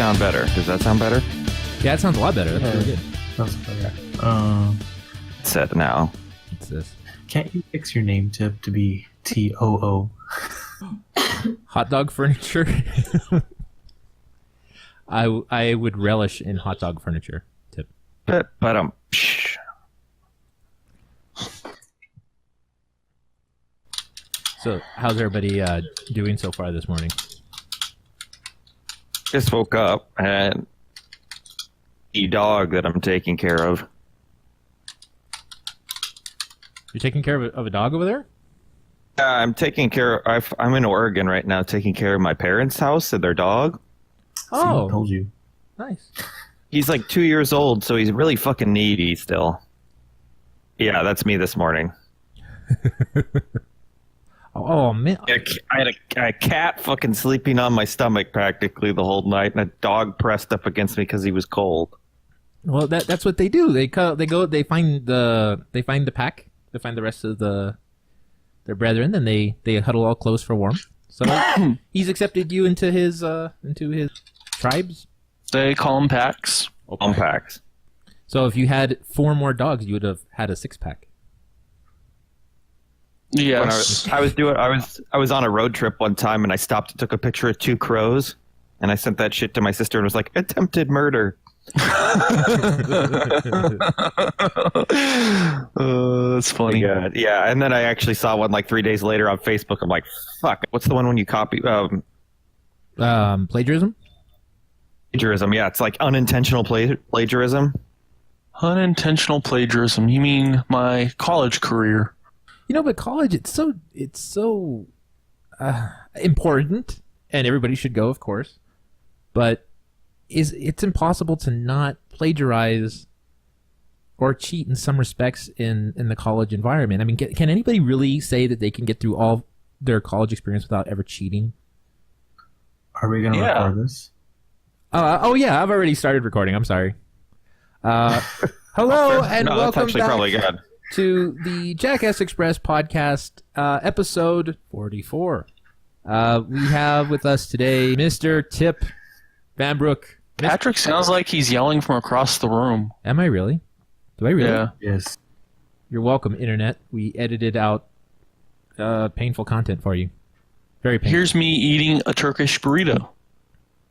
sound better. Does that sound better? Yeah, it sounds a lot better. That's really good. That's better. Set now. What's this? Can't you fix your name to be TOO? Hot dog furniture. I would relish in hot dog furniture. Tip. But So, how's everybody doing so far this morning? just woke up and the dog that I'm taking care of. You're taking care of a dog over there? I'm taking care of. I'm in Oregon right now, taking care of my parents' house and their dog. Oh, I told you. Nice. He's like 2 years old, so he's really fucking needy still. Yeah, that's me this morning. Oh man! I had a cat fucking sleeping on my stomach practically the whole night, and a dog pressed up against me because he was cold. Well, that's what they do. They find the pack. They find the rest of their brethren, and they huddle all close for warmth. So he's accepted you into his tribes. They call them packs. Packs. So if you had 4 more dogs, you would have had a 6-pack. Yes. I was on a road trip one time, and I stopped and took a picture of 2 crows, and I sent that shit to my sister and was like, attempted murder. That's funny. Yeah, and then I actually saw one like 3 days later on Facebook. I'm like, fuck, what's the one when you copy? Plagiarism? Plagiarism, yeah. It's like unintentional plagiarism. Unintentional plagiarism. You mean my college career? You know, but college, it's so important, and everybody should go, of course. But it's impossible to not plagiarize or cheat in some respects in the college environment. I mean, can anybody really say that they can get through all their college experience without ever cheating? Are we going to record this? Oh yeah, I've already started recording. I'm sorry. Hello and welcome back to the Jackass Express podcast, episode 44. We have with us today Mr. Tip Van Broek. Patrick sounds like he's yelling from across the room. Am I really? Do I really? Yeah. Yes. You're welcome, Internet. We edited out painful content for you. Very painful. Here's me eating a Turkish burrito.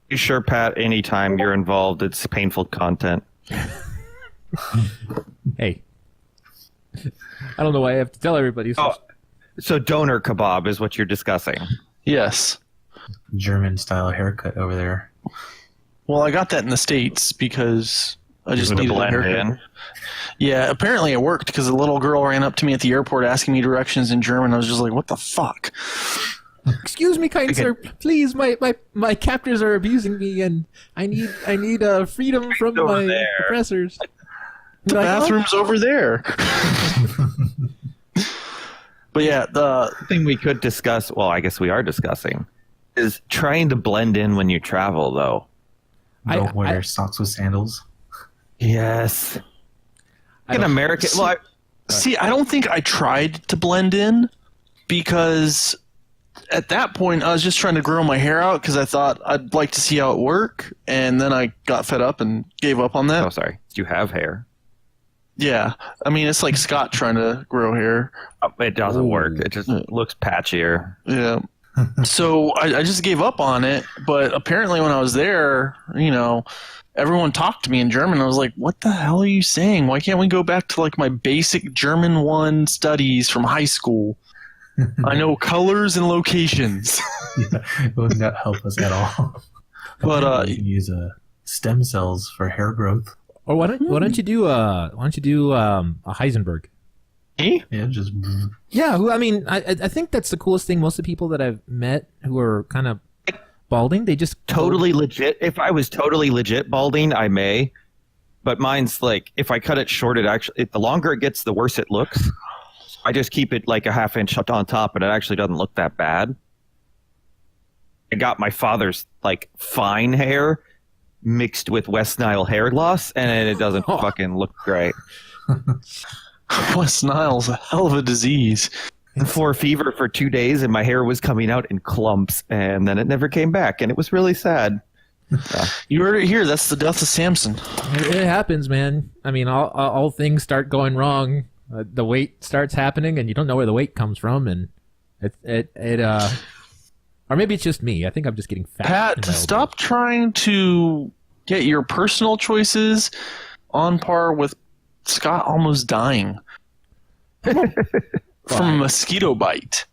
You sure, Pat, anytime you're involved, it's painful content. Hey. I don't know why I have to tell everybody. So doner kebab is what you're discussing. Yes. German style haircut over there. Well, I got that in the States because I just needed a blend haircut. in. Yeah, apparently it worked because a little girl ran up to me at the airport asking me directions in German. I was just like, what the fuck? Excuse me, kind sir. Please, my captors are abusing me, and I need freedom from my oppressors. The bathroom's over there. But yeah, the thing we could discuss, well, I guess we are discussing, is trying to blend in when you travel, though. Don't wear socks with sandals. Yes. In America, I don't think I tried to blend in because at that point I was just trying to grow my hair out because I thought I'd like to see how it worked, and then I got fed up and gave up on that. Oh, sorry. Do you have hair? Yeah, I mean it's like Scott trying to grow hair. It doesn't work. It just looks patchier. Yeah. So I just gave up on it, but apparently when I was there, everyone talked to me in German. I was like, what the hell are you saying? Why can't we go back to like my basic German 1 studies from high school? I know colors and locations. Yeah, it would not help us at all. But you can use stem cells for hair growth. Or why don't you do a Heisenberg? Yeah, just. Yeah, I mean, I think that's the coolest thing. Most of the people that I've met who are kind of balding, they just totally legit. If I was totally legit balding, I may, but mine's like if I cut it short, the longer it gets, the worse it looks. I just keep it like a half inch on top, and it actually doesn't look that bad. I got my father's like fine hair mixed with West Nile hair loss, and it doesn't fucking look great. West Nile's a hell of a disease. For fever for 2 days, and my hair was coming out in clumps, and then it never came back, and it was really sad. You heard it here. That's the death of Samson. It happens, man. I mean, all things start going wrong. The weight starts happening, and you don't know where the weight comes from, and or maybe it's just me. I think I'm just getting fat. Pat, stop trying to get your personal choices on par with Scott almost dying from a mosquito bite.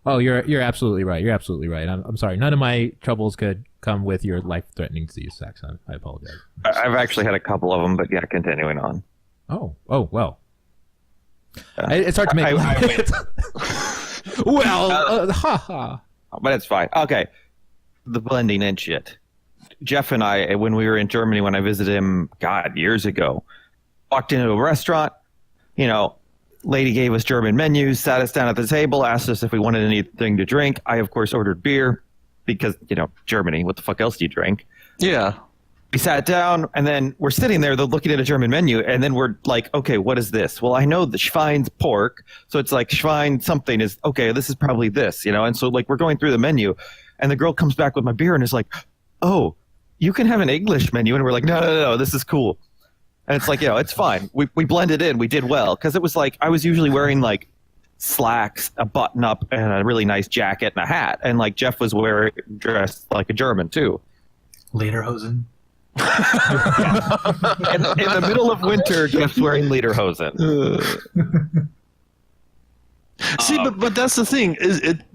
Oh, you're absolutely right. You're absolutely right. I'm sorry. None of my troubles could come with your life-threatening disease, Saxon. I apologize. I've actually had a couple of them, but yeah, continuing on. Oh, well. It's hard to make. Well, haha. But it's fine. Okay. The blending in shit. Jeff and I, when we were in Germany, when I visited him, God, years ago, walked into a restaurant, lady gave us German menus, sat us down at the table, asked us if we wanted anything to drink. I, of course, ordered beer because, Germany, what the fuck else do you drink? Yeah. We sat down, and then we're sitting there, they're looking at a German menu, and then we're like, okay, what is this? Well, I know the Schwein's pork, so it's like Schwein something is, okay, this is probably this, and so like we're going through the menu, and the girl comes back with my beer and is like, oh, you can have an English menu, and we're like, no, this is cool. And it's like, it's fine. We blended in, we did well, because it was like, I was usually wearing like slacks, a button up, and a really nice jacket and a hat, and like Jeff was dressed like a German too. Lederhosen. In the middle of winter, Jeff's wearing lederhosen. See, but that's the thing.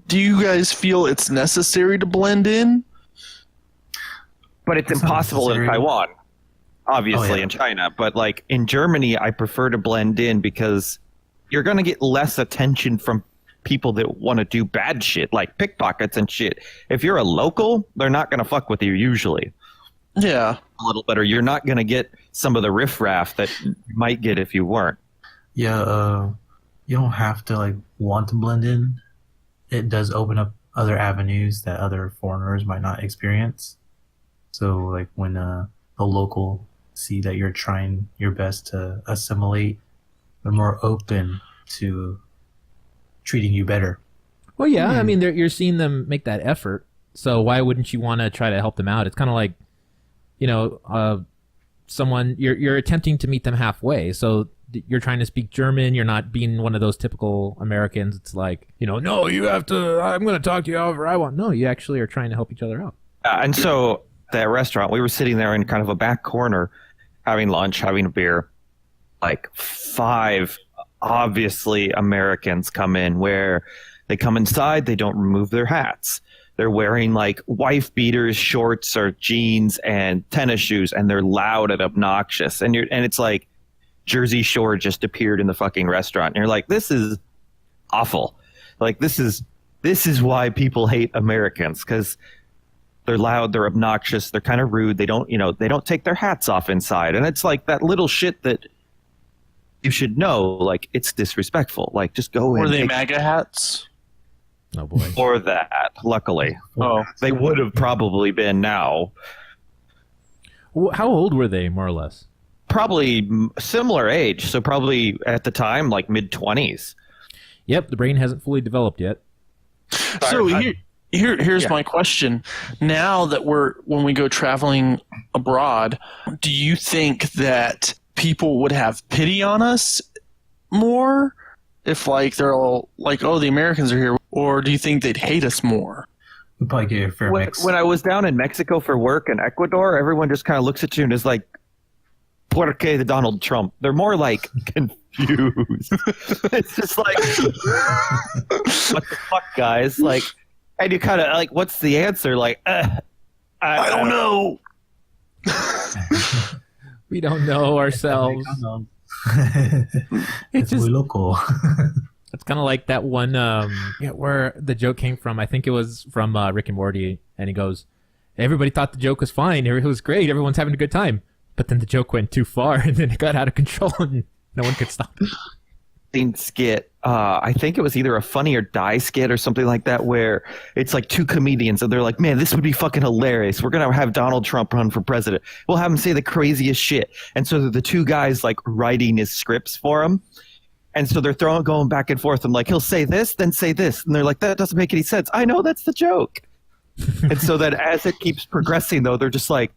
Do you guys feel it's necessary to blend in? But it's impossible in Taiwan, obviously, in China. But like in Germany, I prefer to blend in because you're going to get less attention from people that want to do bad shit, like pickpockets and shit. If you're a local, they're not going to fuck with you usually. Yeah. A little better. You're not going to get some of the riffraff that you might get if you weren't. Yeah, you don't have to want to blend in. It does open up other avenues that other foreigners might not experience. So when a local see that you're trying your best to assimilate, they're more open to treating you better. Well, yeah, I mean, you're seeing them make that effort. So why wouldn't you want to try to help them out? It's kind of like, someone you're attempting to meet them halfway. So you're trying to speak German. You're not being one of those typical Americans. It's like, no, you have to. I'm going to talk to you however I want. No, you actually are trying to help each other out. And so that restaurant, we were sitting there in kind of a back corner, having lunch, having a beer. Like 5 obviously Americans come in where they come inside, they don't remove their hats. They're wearing like wife beaters, shorts or jeans and tennis shoes, and they're loud and obnoxious. And it's like Jersey Shore just appeared in the fucking restaurant. And you're like, this is awful. Like this is why people hate Americans, because they're loud, they're obnoxious, they're kind of rude. They don't take their hats off inside. And it's like that little shit that you should know, like it's disrespectful. Like just go in. Were they MAGA hats? Oh boy. Or that, luckily. Oh, they would have probably been now. How old were they, more or less? Probably similar age. So probably at the time, like mid-20s. Yep, the brain hasn't fully developed yet. So here's my question. Now that when we go traveling abroad, do you think that people would have pity on us more if they're all like, oh, the Americans are here, or do you think they'd hate us more? We'd probably get a fair mix. When I was down in Mexico for work in Ecuador, everyone just kind of looks at you and is like, "Por qué the Donald Trump?" They're more like confused. It's just like, what the fuck, guys? Like, and you kind of like, what's the answer? Like, I don't know. We don't know ourselves. It's just muy loco. It's kind of like that one where the joke came from. I think it was from Rick and Morty, and he goes, everybody thought the joke was fine, it was great, everyone's having a good time, but then the joke went too far and then it got out of control and no one could stop it. Skit, I think it was either a Funny or Die skit or something like that, where it's like 2 comedians and they're like, man, this would be fucking hilarious, we're gonna have Donald Trump run for president, we'll have him say the craziest shit. And so the 2 guys like writing his scripts for him, and so they're going back and forth, and like, he'll say this, then say this, and they're like, that doesn't make any sense. I know, that's the joke. And so that as it keeps progressing, though, they're just like,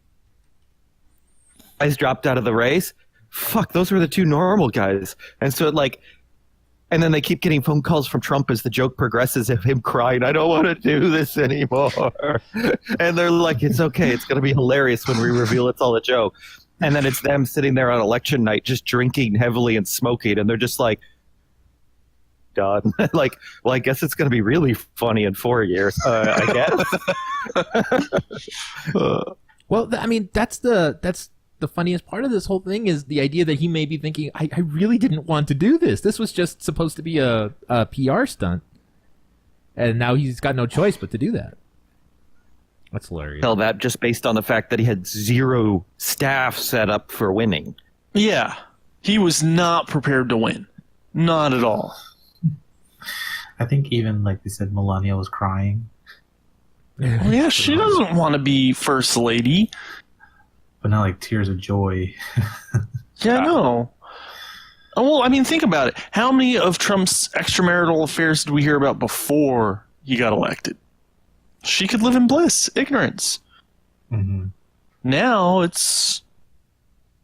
guys dropped out of the race. Fuck, those were the two normal guys. And so and then they keep getting phone calls from Trump as the joke progresses of him crying, I don't want to do this anymore. And they're like, it's okay. It's going to be hilarious when we reveal it's all a joke. And then it's them sitting there on election night just drinking heavily and smoking. And they're just like, done. Like, well, I guess it's going to be really funny in 4 years, I guess. Well, I mean, that's the funniest part of this whole thing is the idea that he may be thinking, I really didn't want to do this. This was just supposed to be a PR stunt. And now he's got no choice but to do that. That's hilarious. Tell that just based on the fact that he had zero staff set up for winning. Yeah. He was not prepared to win. Not at all. I think even, like they said, Melania was crying. Yeah, she doesn't want to be first lady. But not like tears of joy. Yeah, I know. Oh, well, I mean, think about it. How many of Trump's extramarital affairs did we hear about before he got elected? She could live in bliss, ignorance. Mm-hmm. Now it's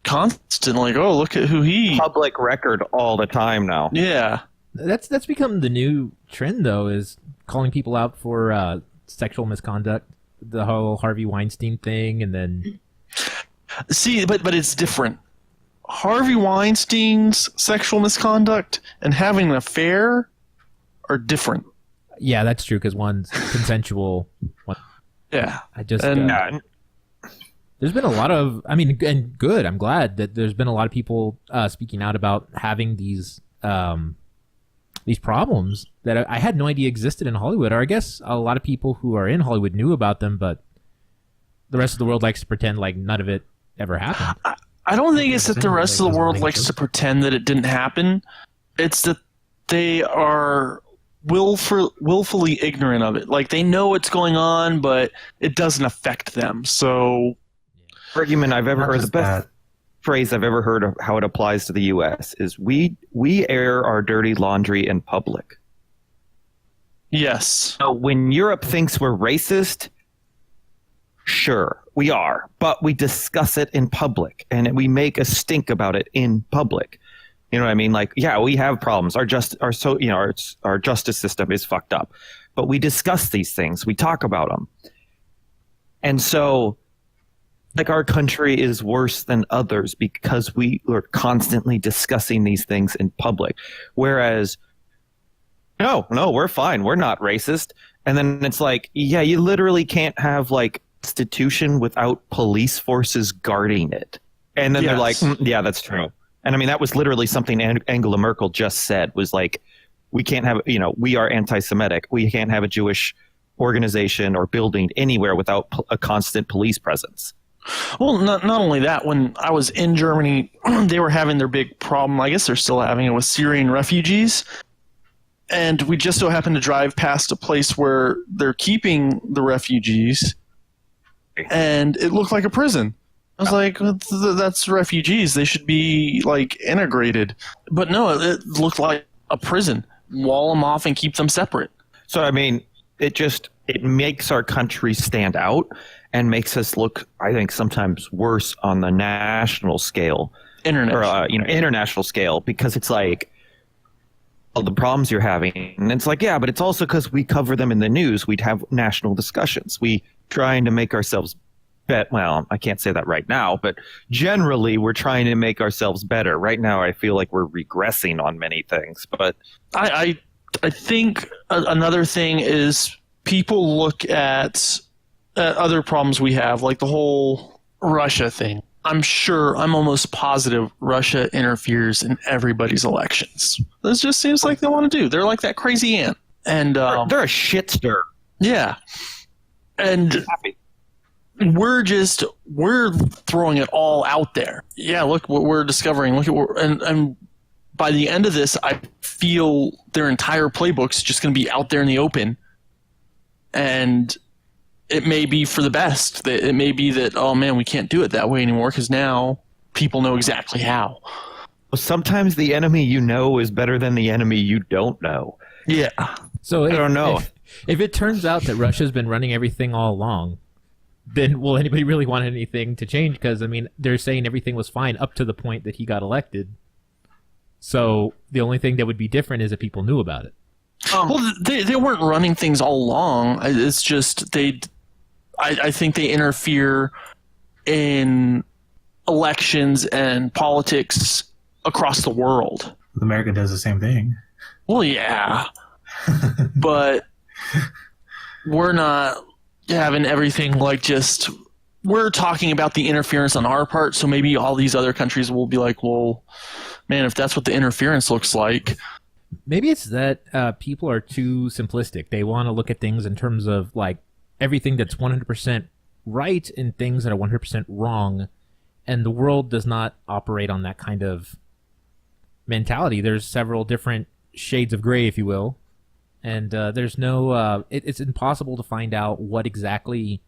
constant, like, oh, look at who he... Public record all the time now. Yeah. That's become the new trend, though, is calling people out for sexual misconduct. The whole Harvey Weinstein thing, and then... See, but it's different. Harvey Weinstein's sexual misconduct and having an affair are different. Yeah, that's true, because one's consensual. Yeah. I just... And there's been a lot of... I mean, and good. I'm glad that there's been a lot of people speaking out about having these problems that I had no idea existed in Hollywood. Or I guess a lot of people who are in Hollywood knew about them, but the rest of the world likes to pretend like none of it ever happened. I don't think it's that the rest of the world likes to pretend that it didn't happen. It's that they are willfully ignorant of it. Like, they know what's going on, but it doesn't affect them. So, Argument I've ever heard, the best phrase I've ever heard of how it applies to the U.S. is we air our dirty laundry in public. yes. So when Europe thinks we're racist, sure, we are, but we discuss it in public and we make a stink about it in public. You know what I mean? Like, yeah, we have problems. Our justice system is fucked up, but we discuss these things. We talk about them. And so, like, our country is worse than others because we are constantly discussing these things in public. Whereas, no, we're fine. We're not racist. And then it's like, yeah, you literally can't have, like, institution without police forces guarding it. And then they're like, yeah, that's true. And I mean, that was literally something Angela Merkel just said, was like, we can't have, we are anti-Semitic. We can't have a Jewish organization or building anywhere without a constant police presence. Well, not only that, when I was in Germany, they were having their big problem, I guess they're still having it, with Syrian refugees. And we just so happened to drive past a place where they're keeping the refugees, and it looked like a prison. I was like, that's refugees. They should be, like, integrated. But no, it looked like a prison. Wall them off and keep them separate. So, I mean, it makes our country stand out and makes us look, I think, sometimes worse on the national scale. International scale, because it's like, all the problems you're having. And it's like, yeah, but it's also because we cover them in the news. We'd have national discussions. We trying to make ourselves well, I can't say that right now, but generally we're trying to make ourselves better. Right now I feel like we're regressing on many things. But I think another thing is people look at other problems we have, like the whole Russia thing. I'm almost positive Russia interferes in everybody's elections. This just seems like they want to do. They're like that crazy ant. And they're a shit stir. Yeah. And we're throwing it all out there. Yeah, look what we're discovering. And by the end of this, I feel their entire playbook's just going to be out there in the open. And it may be for the best. It may be that, oh man, we can't do it that way anymore because now people know exactly how. Well, sometimes the enemy you know is better than the enemy you don't know. Yeah. So I don't know. If it turns out that Russia's been running everything all along, then will anybody really want anything to change? Because, I mean, they're saying everything was fine up to the point that he got elected. So the only thing that would be different is if people knew about it. Well, they weren't running things all along. It's just I think they interfere in elections and politics across the world. America does the same thing. Well, yeah, but we're not having everything like just. We're talking about the interference on our part, so maybe all these other countries will be like, well, man, if that's what the interference looks like. Maybe it's that people are too simplistic. They want to look at things in terms of like everything that's 100% right and things that are 100% wrong, and the world does not operate on that kind of mentality. There's several different shades of gray, if you will, and there's no. It's impossible to find out what exactly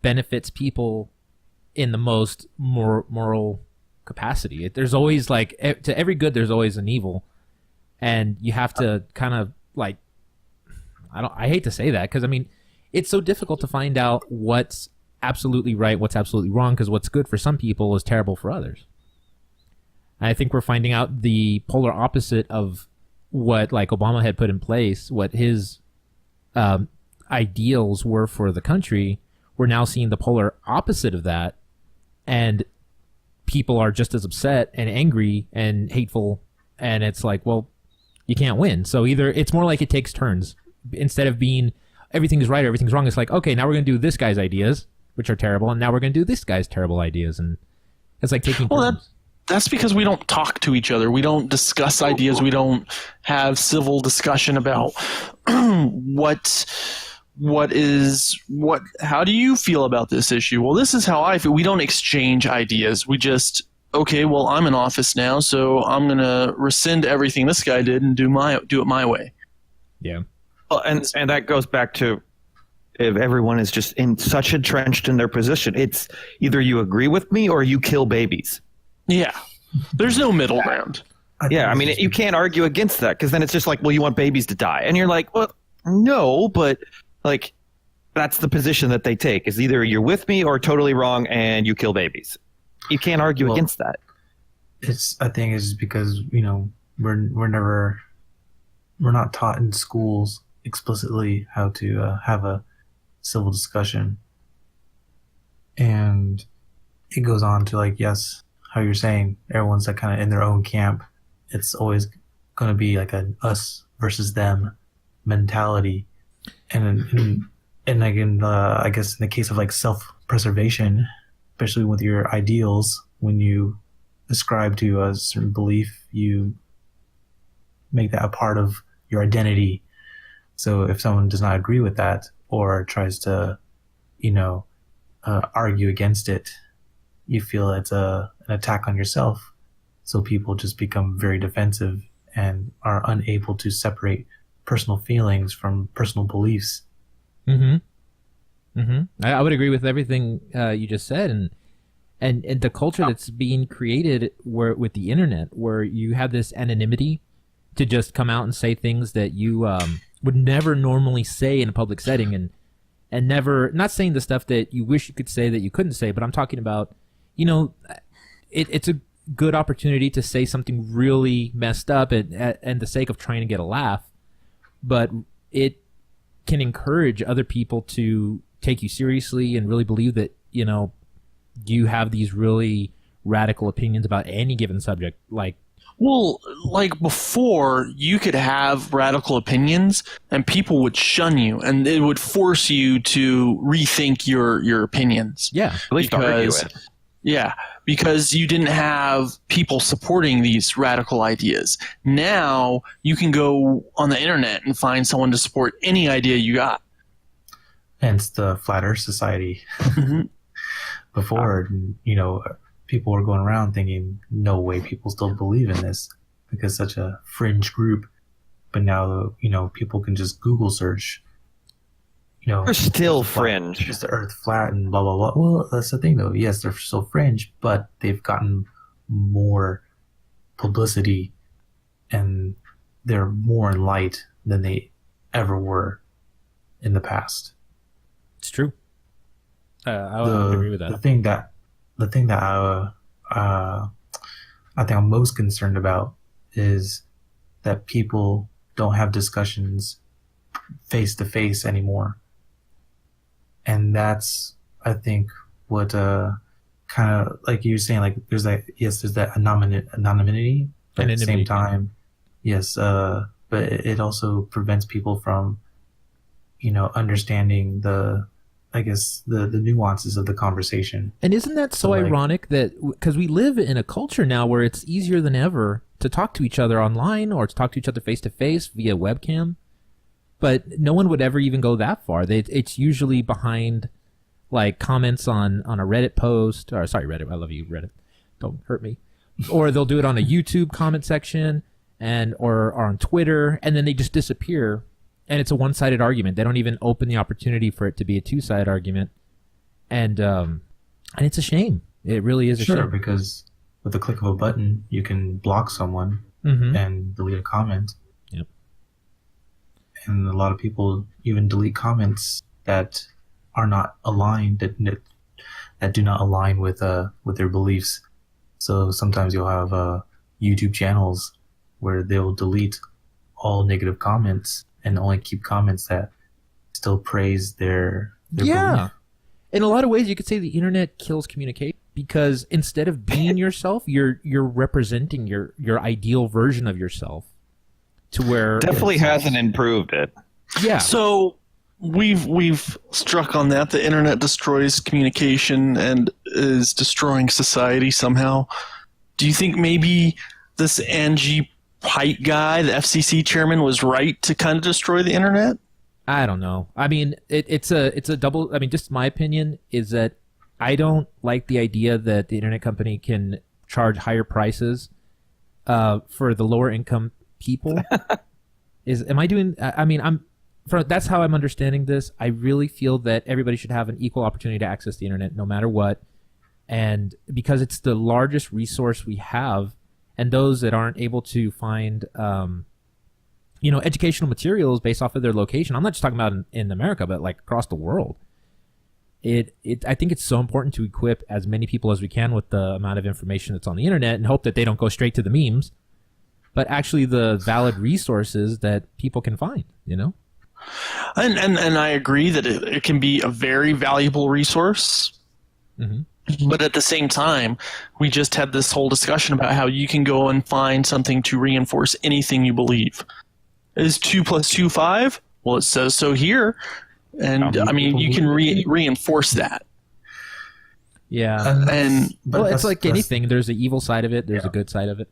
benefits people in the most moral capacity. There's always like to every good, there's always an evil. And you have to kind of like, I hate to say that because I mean, it's so difficult to find out what's absolutely right, what's absolutely wrong, because what's good for some people is terrible for others. And I think we're finding out the polar opposite of what like Obama had put in place, what his ideals were for the country. We're now seeing the polar opposite of that, and people are just as upset and angry and hateful. And it's like, well, you can't win. So either it's more like it takes turns. Instead of being everything's right or everything's wrong, it's like, okay, now we're going to do this guy's ideas, which are terrible, and now we're going to do this guy's terrible ideas. And it's like taking turns. That's because we don't talk to each other. We don't discuss ideas. We don't have civil discussion about how do you feel about this issue? Well, this is how I feel. We don't exchange ideas. We just, okay, well, I'm in office now, so I'm going to rescind everything this guy did and do it my way. Yeah. Well, and that goes back to if everyone is just such entrenched in their position. It's either you agree with me or you kill babies. Yeah. There's no middle ground. I mean, you can't argue against that because then it's just like, well, you want babies to die. And you're like, well, no, but like that's the position that they take is either you're with me or totally wrong and you kill babies. You can't argue against that. I think it's because, you know, we're not taught in schools explicitly how to have a civil discussion. And it goes on to like, yes, how you're saying, everyone's like kind of in their own camp. It's always going to be like an us versus them mentality. And again, I guess in the case of like self-preservation, especially with your ideals, when you ascribe to a certain belief, you make that a part of your identity. So if someone does not agree with that or tries to, you know, argue against it, you feel it's an attack on yourself. So people just become very defensive and are unable to separate personal feelings from personal beliefs. Mm-hmm. Mm-hmm. I would agree with everything you just said, and the culture that's being created with the internet, where you have this anonymity to just come out and say things that you would never normally say in a public setting, and never, not saying the stuff that you wish you could say that you couldn't say, but I'm talking about, you know, it's a good opportunity to say something really messed up and the sake of trying to get a laugh, but it can encourage other people to take you seriously and really believe that, you know, you have these really radical opinions about any given subject. Like before, you could have radical opinions and people would shun you and it would force you to rethink your opinions. Yeah. At least argue it. Yeah, because you didn't have people supporting these radical ideas. Now you can go on the internet and find someone to support any idea you got. Hence the Flat Earth Society. Before, you know, people were going around thinking, no way people still believe in this because such a fringe group. But now, you know, people can just Google search, you know. They're still fringe. Is the Earth flat and blah, blah, blah. Well, that's the thing, though. Yes, they're still fringe, but they've gotten more publicity and they're more in light than they ever were. in the past. It's true. I would agree with that. The thing that I think I'm most concerned about is that people don't have discussions face to face anymore, and that's, I think, what kind of like you were saying, like there's that anonymity, but at the same time, yes, but it also prevents people from, understanding the nuances of the conversation. And isn't that so ironic that because we live in a culture now where it's easier than ever to talk to each other online or to talk to each other face to face via webcam, but no one would ever even go that far. It's usually behind like comments on a Reddit post, or sorry, Reddit, I love you, Reddit, don't hurt me. Or they'll do it on a YouTube comment section or on Twitter, and then they just disappear. And it's a one-sided argument. They don't even open the opportunity for it to be a two-sided argument. And it's a shame. It really is a shame. Sure, because with the click of a button, you can block someone and delete a comment. Yep. And a lot of people even delete comments that are not aligned, that do not align with their beliefs. So sometimes you'll have YouTube channels where they'll delete all negative comments and only keep comments that still praise their belief. In a lot of ways, you could say the internet kills communication because instead of being yourself, you're representing your ideal version of yourself to where definitely hasn't improved it. Yeah. So we've struck on that. The internet destroys communication and is destroying society somehow. Do you think maybe this Angie Pike guy, the FCC chairman, was right to kind of destroy the internet? I don't know. I mean, it's a double. I mean, just my opinion is that I don't like the idea that the internet company can charge higher prices for the lower income people. That's how I'm understanding this. I really feel that everybody should have an equal opportunity to access the internet, no matter what, and because it's the largest resource we have. And those that aren't able to find, educational materials based off of their location, I'm not just talking about in America, but like across the world. I think it's so important to equip as many people as we can with the amount of information that's on the internet and hope that they don't go straight to the memes, but actually the valid resources that people can find, And I agree that it can be a very valuable resource. Mm-hmm. But at the same time, we just had this whole discussion about how you can go and find something to reinforce anything you believe. Is 2 + 2 5? Well, it says so here. And, you can reinforce that. Yeah. It's like anything. There's the evil side of it. There's a good side of it.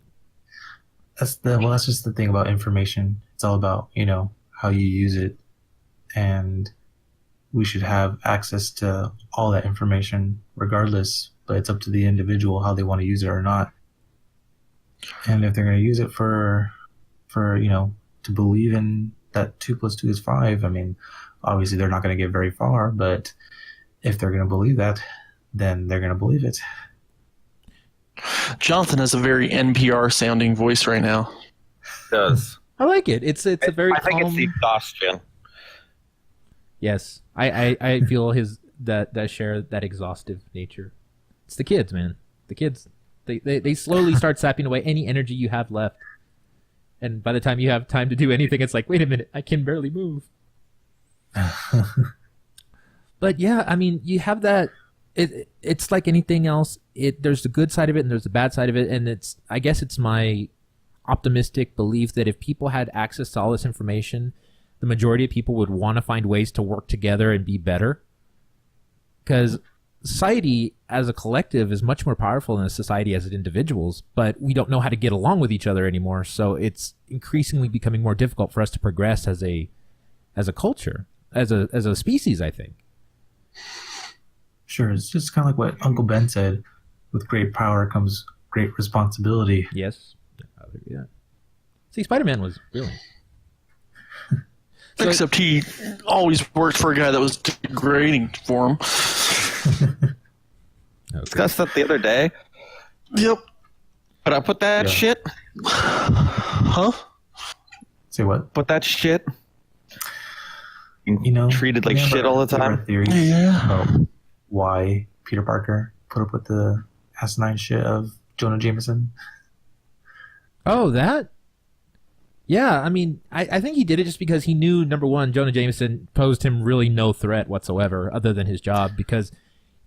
That's just the thing about information. It's all about, how you use it. And we should have access to all that information regardless, but it's up to the individual how they want to use it or not. And if they're going to use it for to believe in that 2 + 2 is 5, I mean, obviously they're not going to get very far, but if they're going to believe that, then they're going to believe it. Jonathan has a very NPR sounding voice right now. It does. I like it. It's a very I think calm... it's the exhaustion. Yes. I feel that share that exhaustive nature. It's the kids, man. The kids, they slowly start sapping away any energy you have left. And by the time you have time to do anything, it's like, wait a minute, I can barely move. But yeah, I mean, you have that. It's like anything else. There's the good side of it and there's the bad side of it. And I guess it's my optimistic belief that if people had access to all this information, the majority of people would want to find ways to work together and be better. Because society as a collective is much more powerful than a society as individuals, but we don't know how to get along with each other anymore. So it's increasingly becoming more difficult for us to progress as a culture, as a species, I think. Sure, it's just kind of like what Uncle Ben said, with great power comes great responsibility. Yes. Yeah. See, Spider-Man was brilliant. Except he always worked for a guy that was degrading for him. Discussed that the other day. Yep. But I put that shit. Huh? Say what? Put that shit. treated like shit all the there are time. theories Yeah. about why Peter Parker put up with the asinine shit of Jonah Jameson. Oh, that? Yeah, I mean, I think he did it just because he knew, number one, Jonah Jameson posed him really no threat whatsoever other than his job because,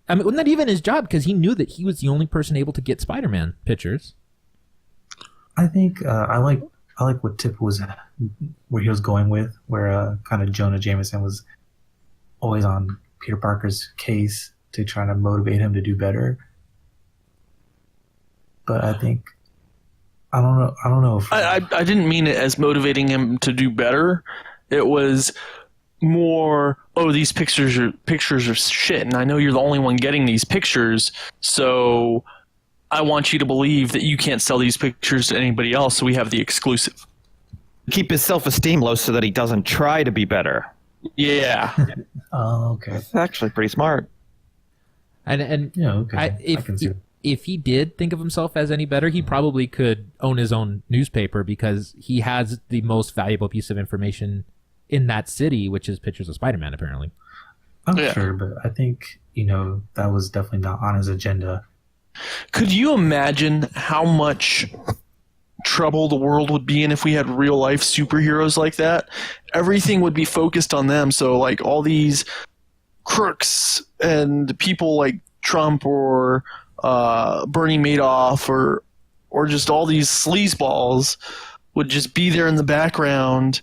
I mean, not even his job because he knew that he was the only person able to get Spider-Man pictures. I think I like what Tip was where he was going with, where kind of Jonah Jameson was always on Peter Parker's case to try to motivate him to do better. But I think I don't know if I didn't mean it as motivating him to do better. It was more, oh, these pictures are shit, and I know you're the only one getting these pictures, so I want you to believe that you can't sell these pictures to anybody else, so we have the exclusive. Keep his self-esteem low so that he doesn't try to be better. Yeah. Oh, okay. That's actually pretty smart. And Yeah, okay. I can see. if he did think of himself as any better, he probably could own his own newspaper because he has the most valuable piece of information in that city, which is pictures of Spider-Man, apparently. I'm Yeah. sure, but I think, that was definitely not on his agenda. Could you imagine how much trouble the world would be in if we had real life superheroes like that? Everything would be focused on them. So, like, all these crooks and people like Trump or Bernie Madoff or just all these sleazeballs would just be there in the background,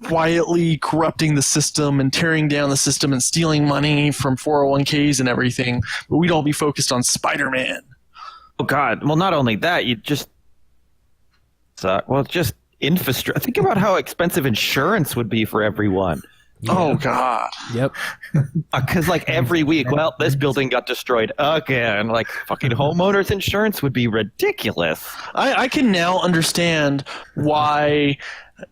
quietly corrupting the system and tearing down the system and stealing money from 401ks and everything. But we'd all be focused on Spider-Man. Oh God! Well, not only that, you just just infrastructure. Think about how expensive insurance would be for everyone. Oh God. Yep. Because like every week, well, this building got destroyed again. Like fucking homeowners insurance would be ridiculous. I can now understand why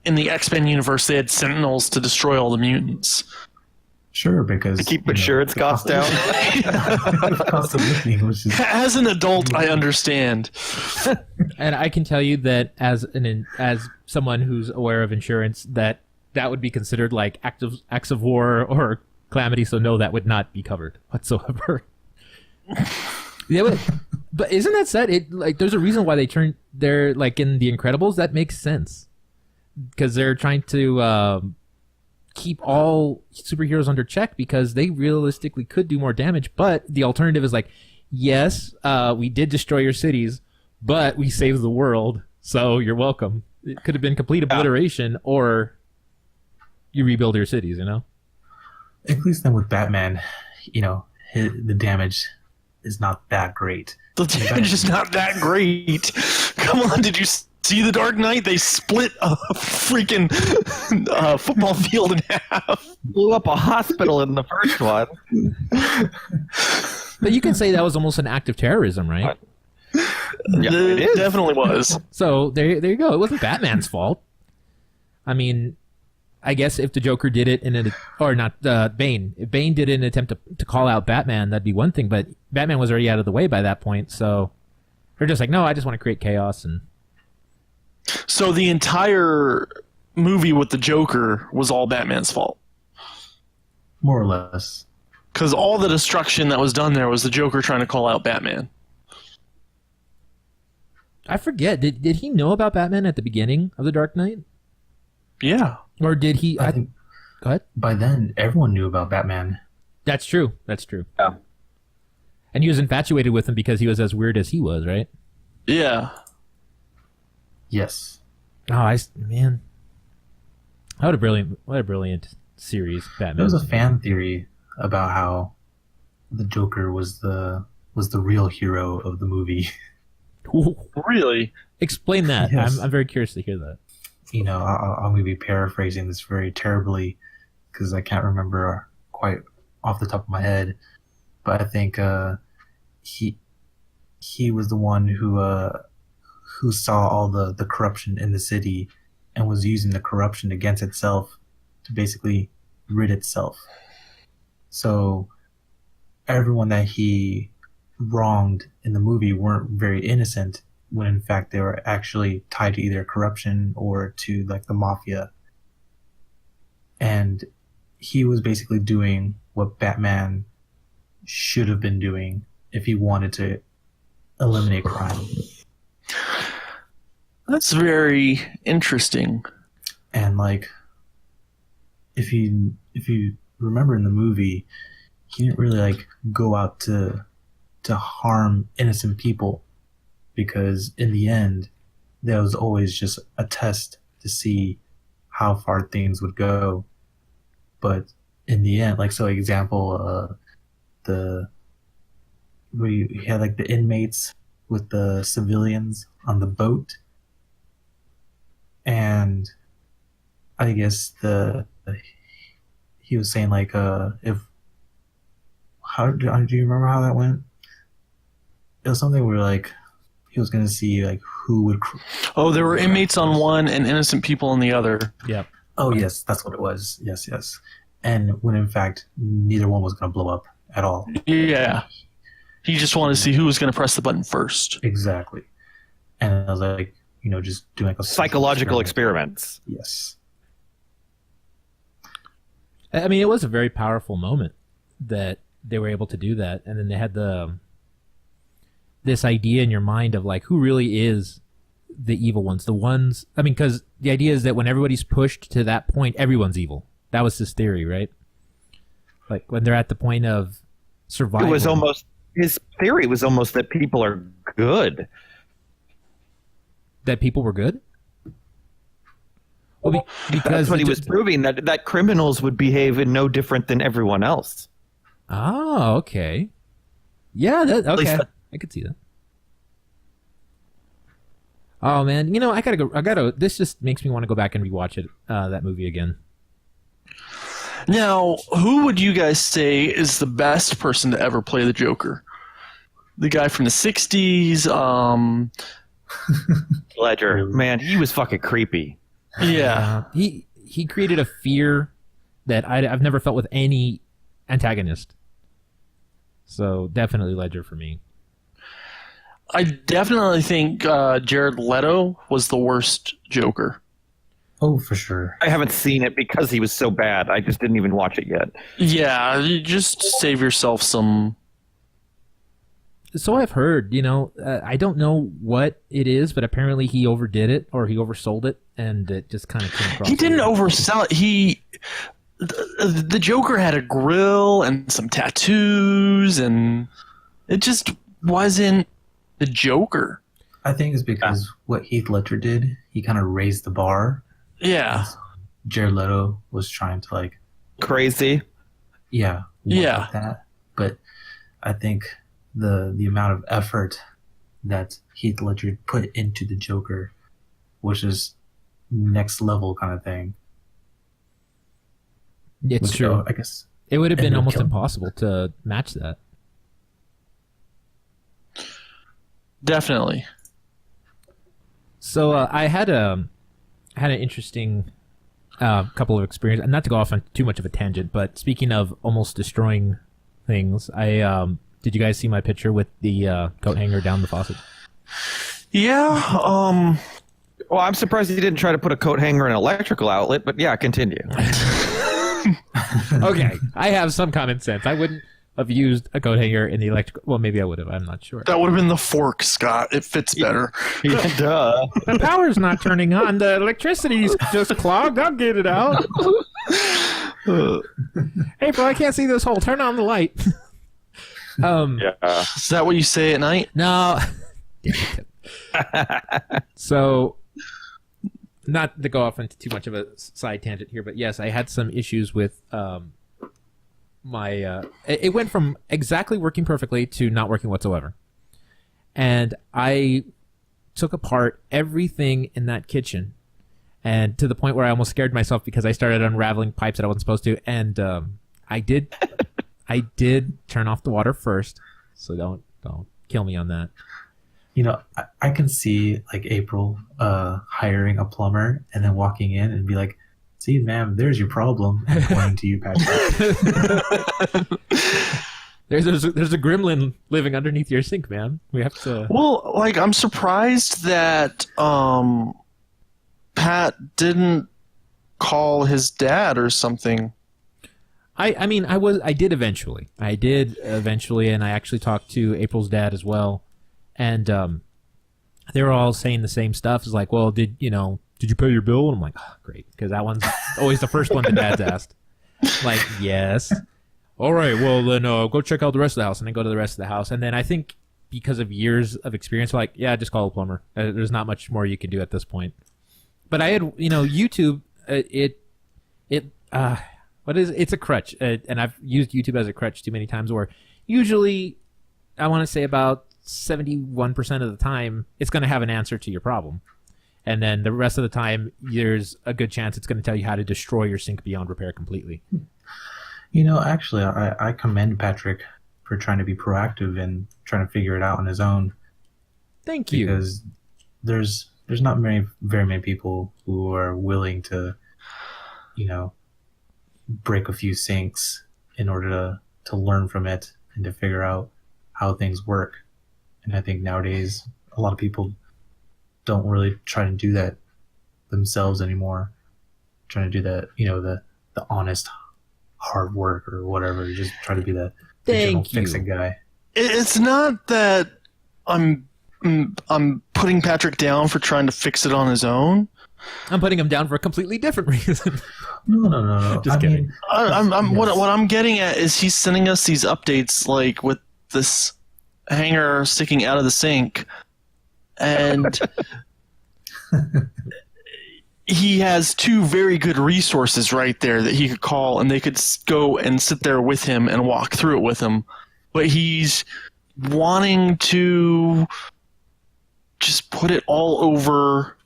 in the X-Men universe they had Sentinels to destroy all the mutants. Sure, because To keep insurance costs down. the cost of living was just As an adult, I understand. And I can tell you that as someone who's aware of insurance, that would be considered like acts of war or calamity. So no, that would not be covered whatsoever. Yeah, but isn't that sad? It like there's a reason why they're like in The Incredibles. That makes sense because they're trying to keep all superheroes under check because they realistically could do more damage. But the alternative is like, yes, we did destroy your cities, but we saved the world, so you're welcome. It could have been complete obliteration, or you rebuild your cities. at least then with Batman, the damage is not that great. The damage is not that great. Come on, did you see The Dark Knight? They split a freaking football field in half. Blew up a hospital in the first one. But you can say that was almost an act of terrorism, right? Yeah, it is. Definitely was. So there you go. It wasn't Batman's fault. I mean, I guess if the Joker did it Bane. If Bane did it in an attempt to call out Batman, that'd be one thing. But Batman was already out of the way by that point, so they're just like, no, I just want to create chaos. And So the entire movie with the Joker was all Batman's fault. More or less. Because all the destruction that was done there was the Joker trying to call out Batman. I forget. Did he know about Batman at the beginning of The Dark Knight, Yeah. or did he? I think Go ahead. by then everyone knew about Batman. That's true. That's true. Yeah. And he was infatuated with him because he was as weird as he was, right? Yeah. Yes. Oh, man, what a brilliant series, Batman. There was a fan theory about how the Joker was the real hero of the movie. Really? Explain that. Yes. I'm very curious to hear that. I'm going to be paraphrasing this very terribly because I can't remember quite off the top of my head, but I think he was the one who saw all the corruption in the city and was using the corruption against itself to basically rid itself. So everyone that he wronged in the movie weren't very innocent, when in fact they were actually tied to either corruption or to like the mafia. And he was basically doing what Batman should have been doing if he wanted to eliminate crime. That's very interesting. And like, if you remember in the movie, he didn't really like go out to harm innocent people, because in the end, there was always just a test to see how far things would go. But in the end, like, so example, where you had like the inmates with the civilians on the boat, and I guess he was saying like if how do you remember how that went? It was something where like he was gonna see like who would. Oh, there were inmates on one and innocent people on the other. Yep. Oh yes, that's what it was. Yes, yes. And when in fact neither one was gonna blow up at all. Yeah. He just wanted to see who was going to press the button first. Exactly. And I was like, just doing like a Psychological experiments. Yes. I mean, it was a very powerful moment that they were able to do that, and then they had this idea in your mind of like who really is the evil ones. The ones, I mean, because the idea is that when everybody's pushed to that point, everyone's evil. That was his theory, right? Like when they're at the point of survival. It was almost his theory was almost that people are good. That people were good. Well, because that's what he was proving, that criminals would behave in no different than everyone else. Oh, okay. Yeah, okay. I could see that. Oh man, I gotta go. This just makes me want to go back and rewatch it. That movie again. Now, who would you guys say is the best person to ever play the Joker? The guy from the 60s? Ledger. Man, he was fucking creepy. Yeah. He created a fear that I've never felt with any antagonist. So definitely Ledger for me. I definitely think Jared Leto was the worst Joker. Oh, for sure. I haven't seen it because he was so bad. I just didn't even watch it yet. Yeah, you just save yourself some. So I've heard, I don't know what it is, but apparently he overdid it or he oversold it, and it just kind of came across. He didn't oversell it. The Joker had a grill and some tattoos, and it just wasn't the Joker. I think it's because what Heath Ledger did, he kind of raised the bar. Yeah. Jared Leto was trying to like crazy. Yeah. Yeah. That. But I think the amount of effort that Heath Ledger put into the Joker was just next level kind of thing. It's true. I guess it would have been almost impossible to match that. Definitely. So I had an interesting couple of experiences, and not to go off on too much of a tangent, but speaking of almost destroying things, did you guys see my picture with the coat hanger down the faucet? Yeah. Well, I'm surprised you didn't try to put a coat hanger in an electrical outlet, but yeah, continue. Okay, I have some common sense. I wouldn't have used a coat hanger in the electrical. Well, maybe I would have. I'm not sure. That would have been the fork, Scott. It fits better. Yeah, duh. The power's not turning on. The electricity's just clogged. I'll get it out. Hey, bro, I can't see this hole. Turn on the light. Yeah. Is that what you say at night? No. So, not to go off into too much of a side tangent here, but yes, I had some issues with my. It went from exactly working perfectly to not working whatsoever, and I took apart everything in that kitchen, and to the point where I almost scared myself because I started unraveling pipes that I wasn't supposed to, and I did turn off the water first, so don't kill me on that. I can see like April hiring a plumber and then walking in and be like, "See, ma'am, there's your problem," and pointing to you, Patrick. There's a gremlin living underneath your sink, man. We have to. Well, like I'm surprised that Pat didn't call his dad or something. I mean, I did eventually. And I actually talked to April's dad as well, and they were all saying the same stuff. It's like, well, did you pay your bill? And I'm like, oh, great, because that one's always the first one the dad's asked. Like, yes. All right, well then go check out the rest of the house, and then go to the rest of the house, and then I think because of years of experience, like, yeah, just call a plumber. There's not much more you can do at this point. But I had, YouTube. It's a crutch, and I've used YouTube as a crutch too many times. Where usually, I want to say about 71% of the time, it's going to have an answer to your problem, and then the rest of the time, there's a good chance it's going to tell you how to destroy your sink beyond repair completely. Actually, I commend Patrick for trying to be proactive and trying to figure it out on his own. Thank you. Because there's not very many people who are willing to, break a few sinks in order to learn from it and to figure out how things work. And I think nowadays a lot of people don't really try to do that themselves anymore. Trying to do that, the honest hard work or whatever. You just try to be the general fix-it guy. It's not that I'm putting Patrick down for trying to fix it on his own. I'm putting him down for a completely different reason. No. Just kidding. What I'm getting at is he's sending us these updates, like with this hanger sticking out of the sink, and he has two very good resources right there that he could call, and they could go and sit there with him and walk through it with him. But he's wanting to just put it all over.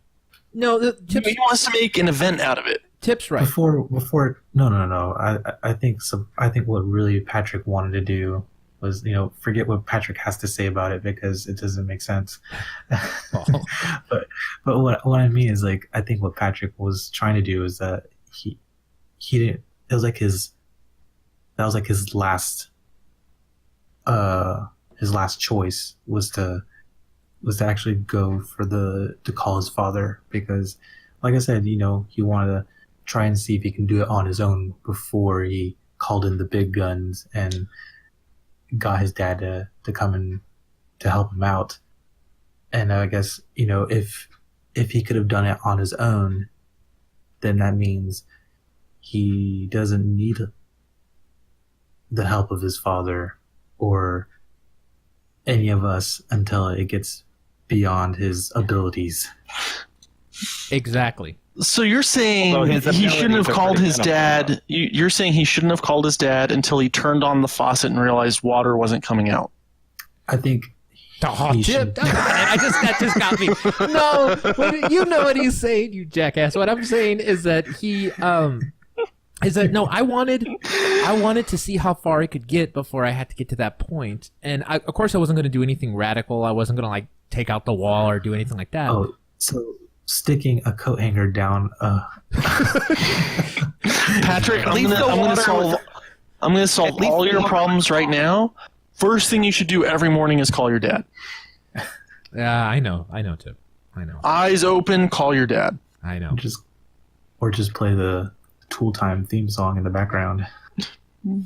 No, he wants to make an event out of it. Tip's right. Before no. I think what really Patrick wanted to do was, forget what Patrick has to say about it because it doesn't make sense. Oh. but what I mean is, like, I think what Patrick was trying to do is that he didn't. It was like his last choice was to actually go to call his father, because, like I said, he wanted to try and see if he can do it on his own before he called in the big guns and got his dad to come in to help him out. And I guess, if he could have done it on his own, then that means he doesn't need the help of his father or any of us until it gets beyond his abilities. Exactly. So you're saying he shouldn't have called his dad. You're saying he shouldn't have called his dad until he turned on the faucet and realized water wasn't coming out. I think. Tip. That just got me. No, you know what he's saying, you jackass. What I'm saying is that I wanted to see how far I could get before I had to get to that point. And of course I wasn't going to do anything radical. I wasn't going to take out the wall or do anything like that. Oh, so sticking a coat hanger down. Patrick, I'm going to solve all your problems right now. First thing you should do every morning is call your dad. Yeah, I know, Tip. I know. Eyes open, call your dad. I know. Just play the Tool Time theme song in the background. It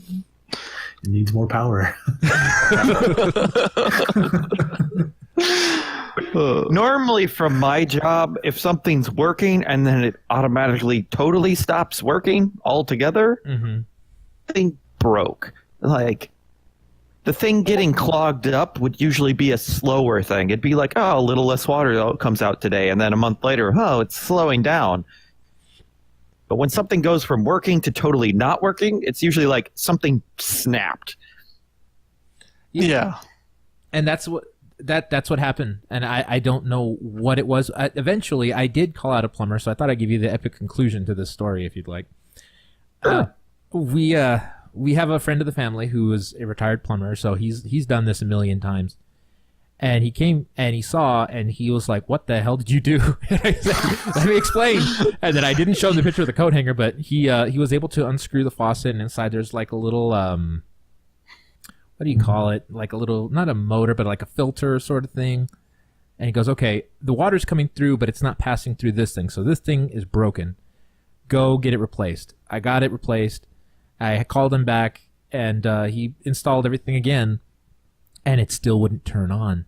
needs more power. Normally, from my job, if something's working and then it automatically totally stops working altogether, thing broke. Like, the thing getting clogged up would usually be a slower thing. It'd be like, oh, a little less water comes out today, and then a month later, oh, it's slowing down. But when something goes from working to totally not working, it's usually like something snapped. Yeah. And that's what happened. And I don't know what it was. Eventually, I did call out a plumber, so I thought I'd give you the epic conclusion to this story if you'd like. We have a friend of the family who is a retired plumber, so he's done this a million times. And he came and he saw and he was like, "What the hell did you do?" And I said, "Let me explain." And then I didn't show him the picture of the coat hanger, but he was able to unscrew the faucet, and inside there's like a little what do you call it? Like a little, not a motor, but like a filter sort of thing. And he goes, "Okay, the water's coming through, but it's not passing through this thing. So this thing is broken. Go get it replaced." I got it replaced. I called him back, and he installed everything again, and it still wouldn't turn on.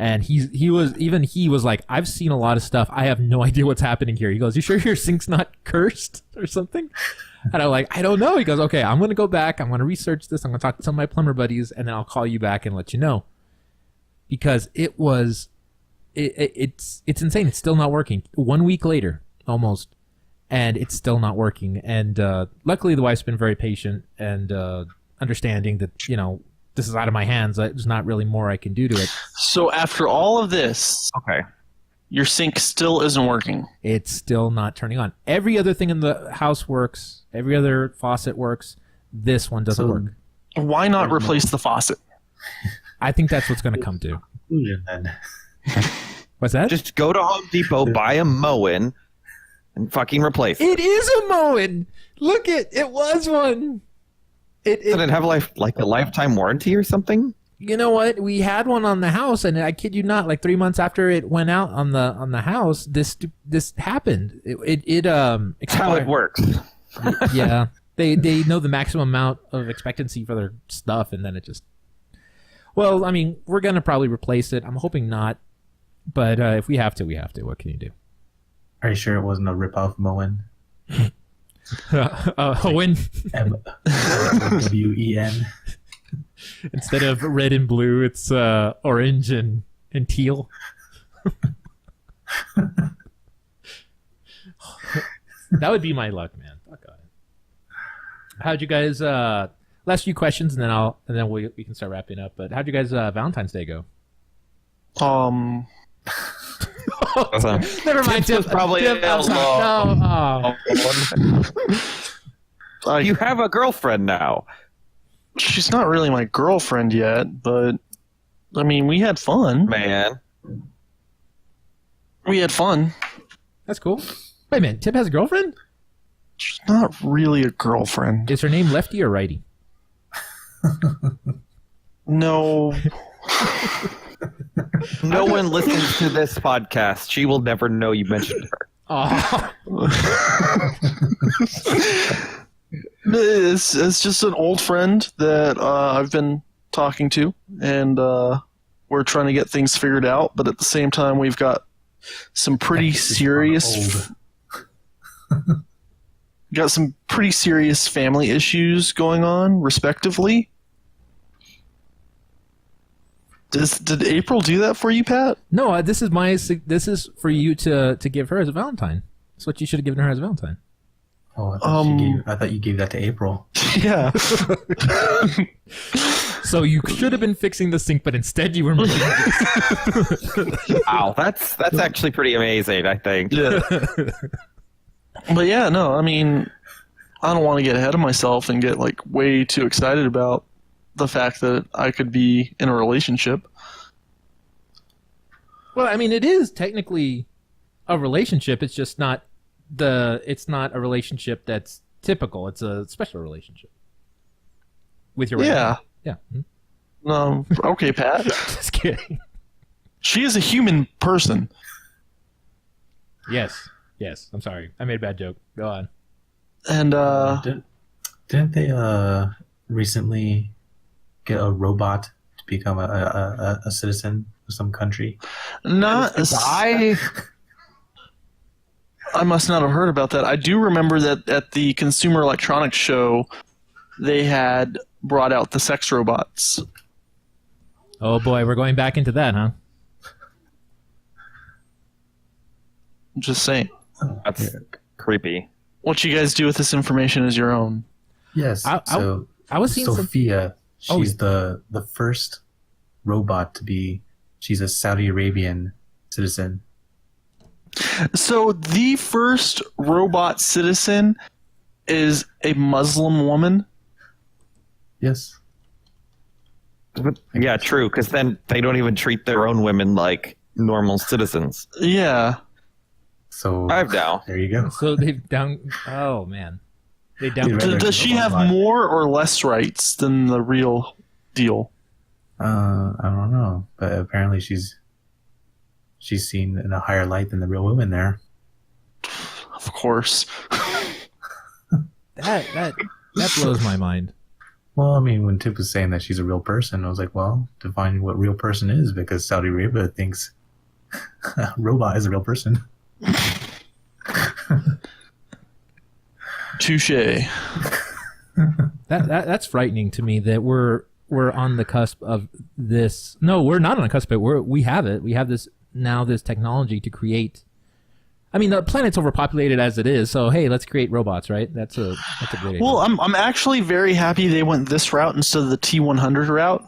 And he was like, I've seen a lot of stuff. I have no idea what's happening here. He goes, you sure your sink's not cursed or something? And I'm like, I don't know. He goes, okay, I'm going to go back. I'm going to research this. I'm going to talk to some of my plumber buddies, and then I'll call you back and let you know. Because it's insane. It's still not working. 1 week later, almost, and it's still not working. And luckily, the wife's been very patient and understanding that, this is out of my hands. There's not really more I can do to it. So after all of this, Okay. your sink still isn't working. It's still not turning on. Every other thing in the house works. Every other faucet works. This one doesn't work. Why not replace the faucet? I think that's what's going to come to. Conclusion, then. What's that? Just go to Home Depot, buy a Moen, and fucking replace it. It is a Moen. Look, it was one. Doesn't it have like a lifetime warranty or something? You know what? We had one on the house, and I kid you not, like 3 months after it went out on the house, this happened. It That's how it works. Yeah, they know the maximum amount of expectancy for their stuff, and then it just. Well, I mean, we're gonna probably replace it. I'm hoping not, but if we have to, we have to. What can you do? Are you sure it wasn't a ripoff Moen? Owen, Mowen. instead of red and blue, it's orange and teal. That would be my luck, man. Fuck on it. How'd you guys? Last few questions, and then we can start wrapping up. But how'd you guys Valentine's Day go? Never mind. Tim was probably Tim, I'm sorry. No. Oh. You have a girlfriend now. She's not really my girlfriend yet, but I mean, we had fun. Man. We had fun. That's cool. Wait a minute. Tim has a girlfriend? She's not really a girlfriend. Is her name Lefty or Righty? No. No one listens to this podcast. She will never know you mentioned her. Oh. It's just an old friend that I've been talking to, and we're trying to get things figured out, but at the same time, we've got some pretty serious... got some pretty serious family issues going on, respectively. Did April do that for you, Pat? No, this is for you to give her as a Valentine. That's what you should have given her as a Valentine. Oh, I thought you gave that to April. Yeah. So you should have been fixing the sink, but instead you were moving. Wow, that's actually pretty amazing, I think. Yeah. But yeah, no, I mean, I don't want to get ahead of myself and get like way too excited about the fact that I could be in a relationship. Well, I mean, it is technically a relationship. It's just not it's not a relationship that's typical. It's a special relationship with your Yeah. yeah. Okay, Pat. Just kidding. She is a human person. Yes. I'm sorry. I made a bad joke. Go on. And Didn't they recently get a robot to become a citizen of some country? I must not have heard about that. I do remember that at the Consumer Electronics Show, they had brought out the sex robots. Oh boy, we're going back into that, huh? Just saying. That's creepy. What you guys do with this information is your own. Yes. I was seeing Sophia. She's the first robot to be. She's a Saudi Arabian citizen. So the first robot citizen is a Muslim woman. Yes. Yeah, true, because then they don't even treat their own women like normal citizens. Yeah. So I've now. there you go. So they've down. Oh man, they down. Dude, Does she have more or less rights than the real deal? I don't know, but apparently she's seen in a higher light than the real women there. Of course. That That blows my mind. Well, I mean, when Tip was saying that she's a real person, I was like, well, define what real person is, because Saudi Arabia thinks a robot is a real person. Touche. That's frightening to me that we're on the cusp of this. No, we're not on the cusp, but we have it. We have this technology to create. I mean, the planet's overpopulated as it is, so hey, let's create robots, right? That's a great idea. Well, I'm actually very happy they went this route instead of the T100 route.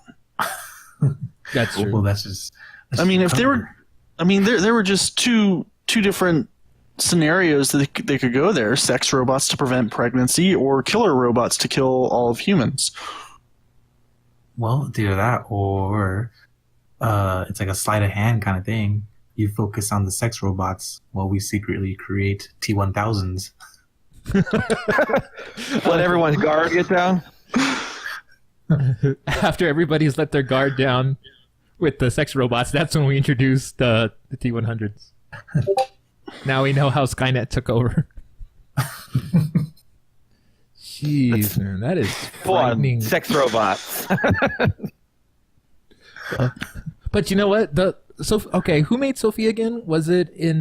That's true. Well, that's just. I mean, if they were, I mean, there were just two different scenarios that they could go there: sex robots to prevent pregnancy, or killer robots to kill all of humans. Well, it's either that or it's like a sleight of hand kind of thing. You focus on the sex robots while we secretly create T1000s. Let everyone's guard get down. After everybody's let their guard down with the sex robots, that's when we introduced the T100s. Now we know how Skynet took over. Jeez, man, that is frightening. Sex robots. But you know what? Okay, who made Sophia again? Was it in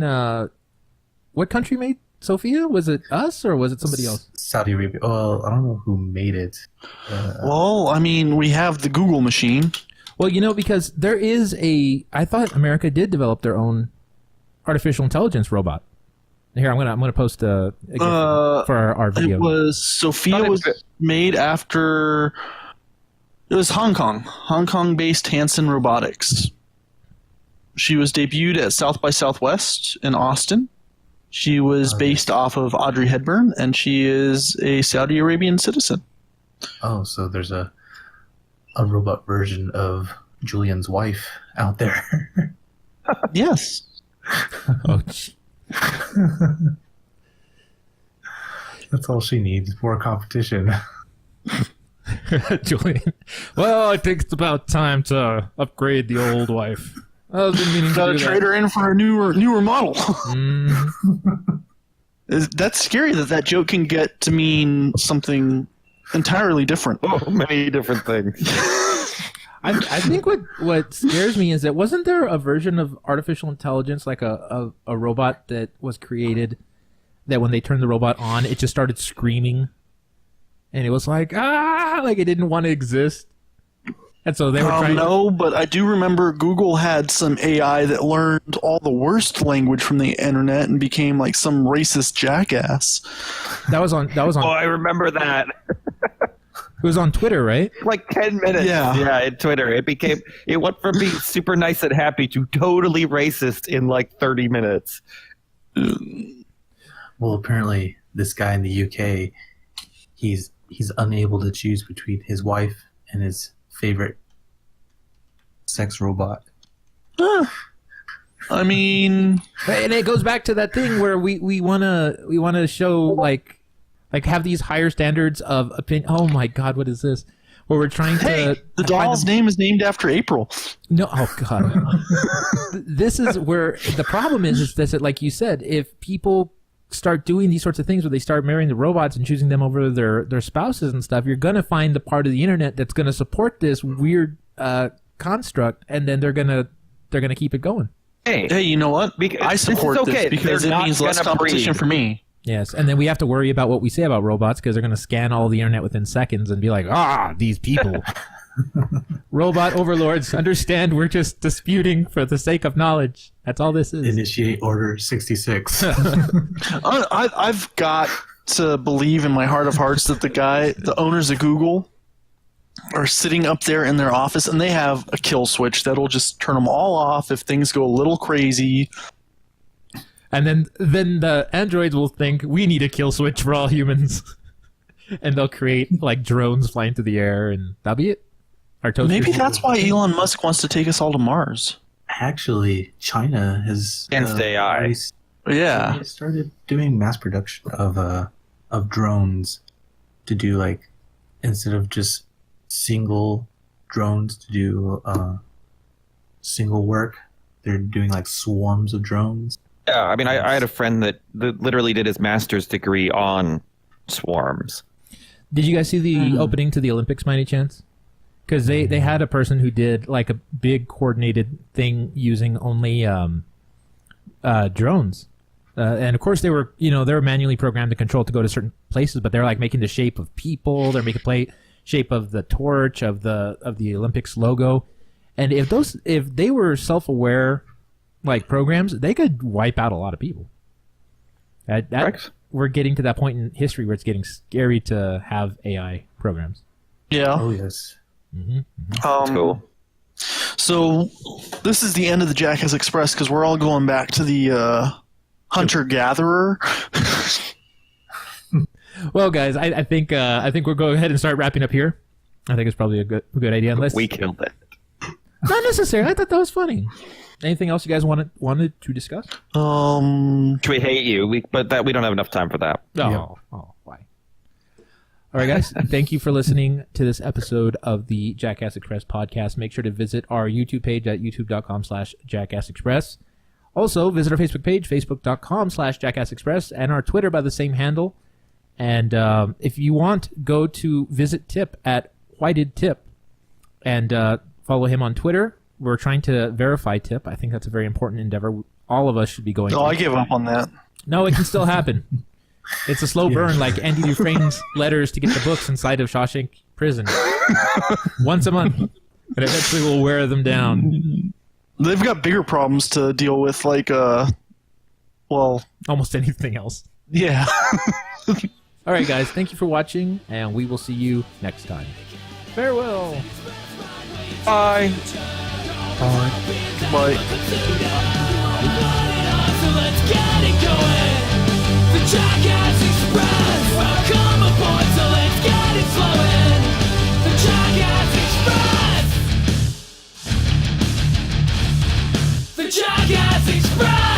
what country made Sophia? Was it us or was it somebody else? Saudi Arabia. Well, I don't know who made it. Well, I mean, we have the Google machine. Well, because there is I thought America did develop their own artificial intelligence robot. Here, I'm gonna post a GIF for our video. It was Sophia was made after. It was Hong Kong-based Hanson Robotics. She was debuted at South by Southwest in Austin. She was based off of Audrey Hepburn, and she is a Saudi Arabian citizen. Oh, so there's a robot version of Julian's wife out there. Yes. Oh, That's all she needs. More competition. Julian. Well, I think it's about time to upgrade the old wife. I've been meaning Got to trade her in for a newer model. Mm. That's scary that joke can get to mean something entirely different. Oh, many different things. I think what scares me is that wasn't there a version of artificial intelligence, like a robot that was created, that when they turned the robot on, it just started screaming, and it was like it didn't want to exist, and so they were trying. No, but I do remember Google had some AI that learned all the worst language from the internet and became like some racist jackass. That was on. Oh, I remember that. It was on Twitter, right? Like 10 minutes. Yeah, in Twitter. It went from being super nice and happy to totally racist in like 30 minutes. Well, apparently this guy in the UK, he's unable to choose between his wife and his favorite sex robot. I mean, And it goes back to that thing where we wanna show like have these higher standards of opinion. Oh my God, what is this? Where we're trying to. The doll's name is named after April. No, oh God. This is where the problem is that, like you said, if people start doing these sorts of things where they start marrying the robots and choosing them over their spouses and stuff, you're gonna find the part of the internet that's gonna support this weird construct, and then they're gonna keep it going. Hey, you know what? I support this because it means less competition for me. Yes, and then we have to worry about what we say about robots because they're going to scan all the internet within seconds and be like, these people. Robot overlords, understand we're just disputing for the sake of knowledge. That's all this is. Initiate Order 66. I've got to believe in my heart of hearts that the owners of Google are sitting up there in their office and they have a kill switch that'll just turn them all off if things go a little crazy. And then the androids will think we need a kill switch for all humans, and they'll create like drones flying through the air, and that'll be it. Maybe that's why Elon Musk wants to take us all to Mars. Actually, China has Against AI. Yeah, started doing mass production of drones to do like instead of just single drones to do single work, they're doing like swarms of drones. Yeah, I mean, I had a friend that literally did his master's degree on swarms. Did you guys see the opening to the Olympics by any chance? Because they had a person who did like a big coordinated thing using only drones. And of course they were manually programmed to control to go to certain places, but they're like making the shape of people. They're making shape of the torch of the Olympics logo. And if they were self-aware like programs, they could wipe out a lot of people. We're getting to that point in history where it's getting scary to have AI programs. Yeah. Oh yes. Cool. So this is the end of the Jackass Express because we're all going back to the hunter-gatherer. Well, guys, I think we'll go ahead and start wrapping up here. I think it's probably a good idea. Unless We killed it. not necessarily. I thought that was funny. Anything else you guys wanted to discuss? We hate you, but we don't have enough time for that. Oh, why? All right, guys. Thank you for listening to this episode of the Jackass Express podcast. Make sure to visit our YouTube page at youtube.com/JackassExpress. Also, visit our Facebook page, facebook.com/JackassExpress, and our Twitter by the same handle. And if you want, go to visit Tip at WhyDidTip and follow him on Twitter. We're trying to verify Tip. I think that's a very important endeavor. All of us should be going. Oh, I give up on that. No, it can still happen. It's a slow burn, like Andy Dufresne's letters to get the books inside of Shawshank Prison. Once a month. But eventually we'll wear them down. They've got bigger problems to deal with, like, almost anything else. yeah. All right, guys. Thank you for watching, and we will see you next time. Farewell. Bye. But The Jackass Express, welcome aboard, so let's get it flowing. The Jackass Express. The Jackass Express.